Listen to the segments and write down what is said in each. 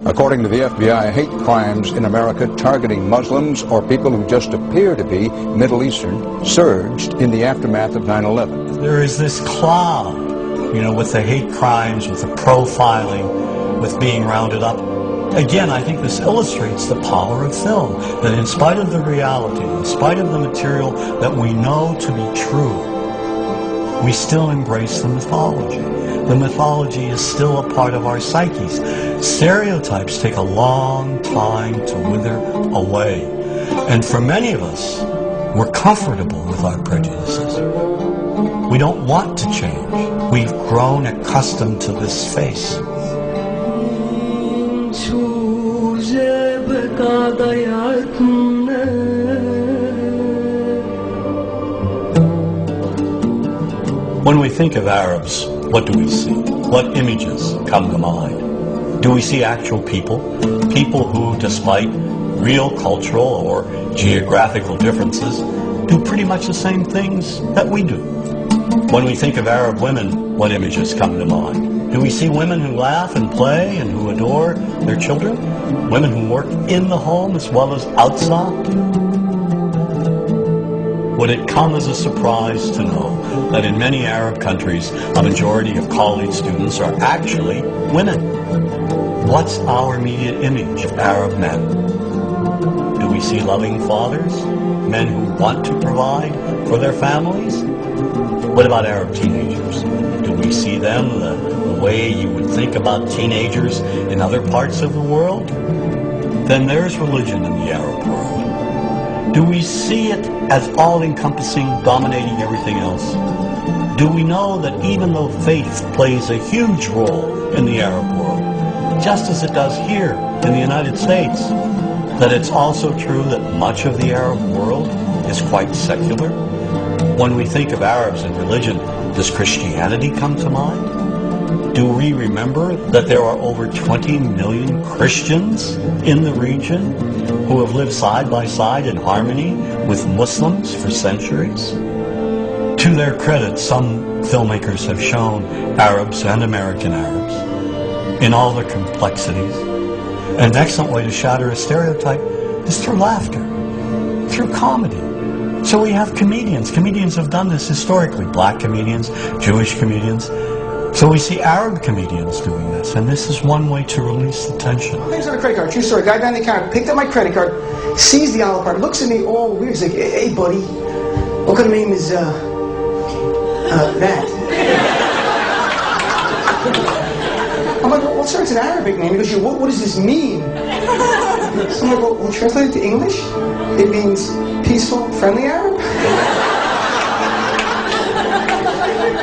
According to the FBI, hate crimes in America targeting Muslims or people who just appear to be Middle Eastern surged in the aftermath of 9/11. There is this cloud, with the hate crimes, with the profiling, with being rounded up. Again, I think this illustrates the power of film, that in spite of the reality, in spite of the material that we know to be true, we still embrace the mythology. The mythology is still a part of our psyches. Stereotypes take a long time to wither away. And for many of us, we're comfortable with our prejudices. We don't want to change. We've grown accustomed to this face. When we think of Arabs, what do we see? What images come to mind? Do we see actual people? People who, despite real cultural or geographical differences, do pretty much the same things that we do. When we think of Arab women, what images come to mind? Do we see women who laugh and play and who adore their children? Women who work in the home as well as outside? Would it come as a surprise to know that in many Arab countries, a majority of college students are actually women? What's our immediate image of Arab men? Do we see loving fathers? Men who want to provide for their families? What about Arab teenagers? Do we see them the way you would think about teenagers in other parts of the world? Then there's religion in the Arab world. Do we see it as all-encompassing, dominating everything else? Do we know that even though faith plays a huge role in the Arab world, just as it does here in the United States, that it's also true that much of the Arab world is quite secular? When we think of Arabs and religion, does Christianity come to mind? Do we remember that there are over 20 million Christians in the region who have lived side by side in harmony with Muslims for centuries? To their credit, some filmmakers have shown Arabs and American Arabs in all their complexities. And an excellent way to shatter a stereotype is through laughter, through comedy. So we have comedians. Comedians have done this historically. Black comedians, Jewish comedians. So we see Arab comedians doing this, and this is one way to release the tension. Things on a credit card, true story. Guy down the counter picked up my credit card, sees the olive card, looks at me all weird. He's like, "Hey, buddy, what kind of name is that?" I'm like, "Well, sir, it's an Arabic name." He goes, "What does this mean?" So I'm like, "Well, translate it to English. It means peaceful, friendly Arab."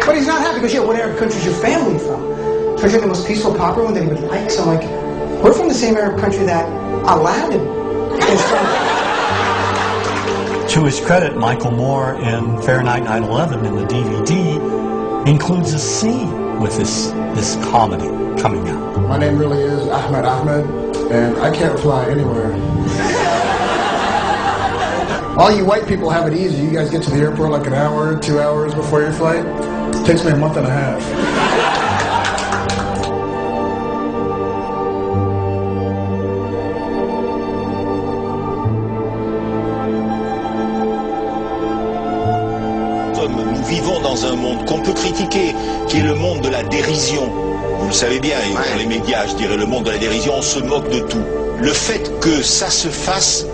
But he's not happy because, what Arab country is your family from? Turns out the most peaceful, popular one that he would like. So I'm like, we're from the same Arab country that Aladdin is from. To his credit, Michael Moore in Fahrenheit 9/11 in the DVD includes a scene with this comedy coming out. My name really is Ahmed, and I can't fly anywhere. All you white people have it easy. You guys get to the airport like an hour, 2 hours before your flight. It takes me a month and a half. Nous vivons dans un monde qu'on peut critiquer, qui est le monde de la dérision. Vous le savez bien, et dans les médias, je dirais le monde de la dérision, on se moque de tout. Le fait que ça se fasse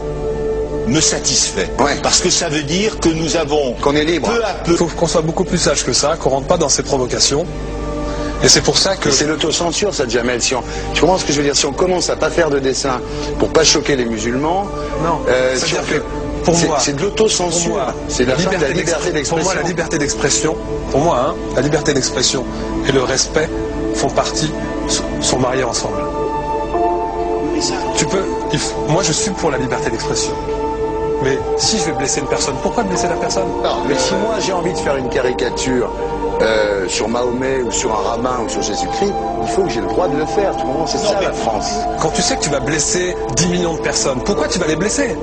me satisfait. Parce que ça veut dire que nous avons, qu'on est libre. Peu à peu... Il faut qu'on soit beaucoup plus sage que ça, qu'on rentre pas dans ces provocations. Et c'est pour ça que... C'est l'autocensure, ça, Jamel. Tu comprends ce que je veux dire? Si on commence à pas faire de dessin pour pas choquer les musulmans... Non, c'est-à-dire que pour moi... C'est de l'autocensure. C'est la fin de la liberté d'expression. Pour moi, la liberté d'expression... Pour moi, la liberté d'expression et le respect font partie... sont mariés ensemble. Moi, je suis pour la liberté d'expression. Mais si je vais blesser une personne, pourquoi blesser la personne? Non, mais si moi j'ai envie de faire une caricature sur Mahomet ou sur un rabbin ou sur Jésus-Christ, il faut que j'ai le droit de le faire. Tu comprends? C'est ça la France. Quand tu sais que tu vas blesser 10 millions de personnes, pourquoi tu vas les blesser?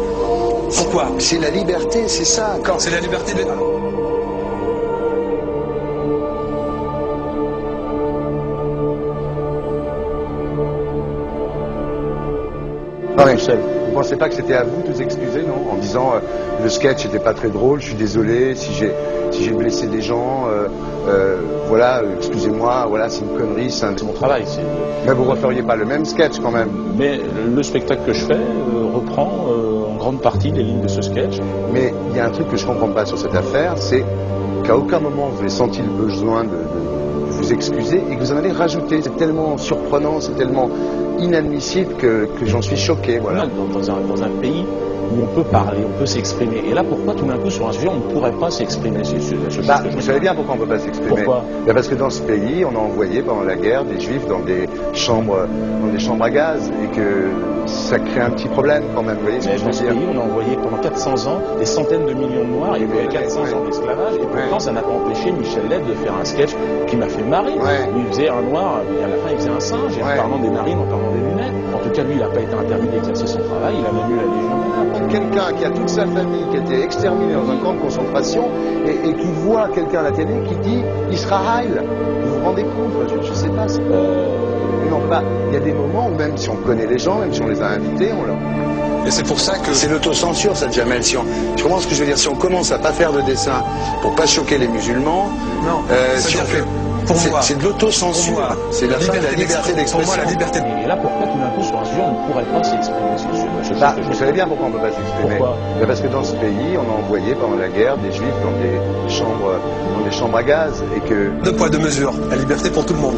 Pourquoi? C'est la liberté, c'est ça. C'est la liberté de... tout seul. Vous pensez pas que c'était à vous de vous excuser, non? En disant le sketch n'était pas très drôle, je suis désolé si j'ai blessé des gens, voilà, excusez-moi, voilà, c'est une connerie, c'est mon travail. Mais vous referiez pas le même sketch quand même? Mais le spectacle que je fais reprend en grande partie les lignes de ce sketch. Mais il y a un truc que je comprends pas sur cette affaire, c'est qu'à aucun moment vous avez senti le besoin de vous excuser et que vous en avez rajouté. C'est tellement surprenant, c'est tellement inadmissible que j'en suis choqué. Voilà. Dans un pays où on peut parler, on peut s'exprimer. Et là, pourquoi tout d'un coup, sur un sujet, on ne pourrait pas s'exprimer? Vous savez bien pourquoi on ne peut pas s'exprimer. Pourquoi? Parce que dans ce pays, on a envoyé pendant la guerre des juifs dans des chambres à gaz et que ça crée un petit problème quand même. Vous voyez ce que je veux dire? Dans ce pays, on a envoyé pendant 400 ans des centaines de millions de Noirs, il y a eu 400 ans d'esclavage, et pourtant ça n'a pas empêché Michel Leb de faire un sketch qui m'a fait marrer. Où il faisait un Noir, et à la fin il faisait un singe, et en parlant des narines, en parlant des lunettes. En tout cas, lui, il n'a pas été interdit d'exercer son travail, il a même eu la Légion d'honneur. Quelqu'un qui a toute sa famille qui a été exterminée dans un camp de concentration et qui voit quelqu'un à la télé qui dit Israël, vous vous rendez compte? Je sais pas. Non, pas. Il y a des moments où même si on connaît les gens, même si on les a invités, on leur... Et c'est pour ça que... C'est l'autocensure, ça, Jamel. Tu comprends ce que je veux dire? Si on commence à pas faire de dessin pour pas choquer les musulmans, non, si on fait... Pour moi, c'est de l'autocensure. C'est la liberté d'expression. Pour moi, la liberté. Et là, pourquoi tout d'un coup, sur un sujet, on ne pourrait pas s'exprimer? Vous savez bien pourquoi on ne peut pas s'exprimer. Pourquoi? Parce que dans ce pays, on a envoyé pendant la guerre des juifs dans des chambres à gaz et que... Deux poids, deux mesures. La liberté pour tout le monde.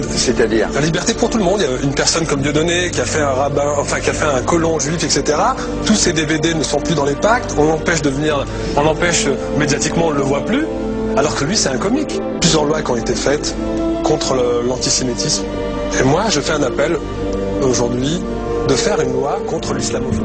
C'est-à-dire? La liberté pour tout le monde. Il y a une personne comme Dieudonné qui a fait un rabbin, enfin qui a fait un colon juif, etc. Tous ces DVD ne sont plus dans les pactes. On l'empêche médiatiquement, on ne le voit plus. Alors que lui, c'est un comique. Plusieurs lois qui ont été faites contre l'antisémitisme. Et moi, je fais un appel aujourd'hui de faire une loi contre l'islamophobie.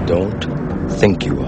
Don't think you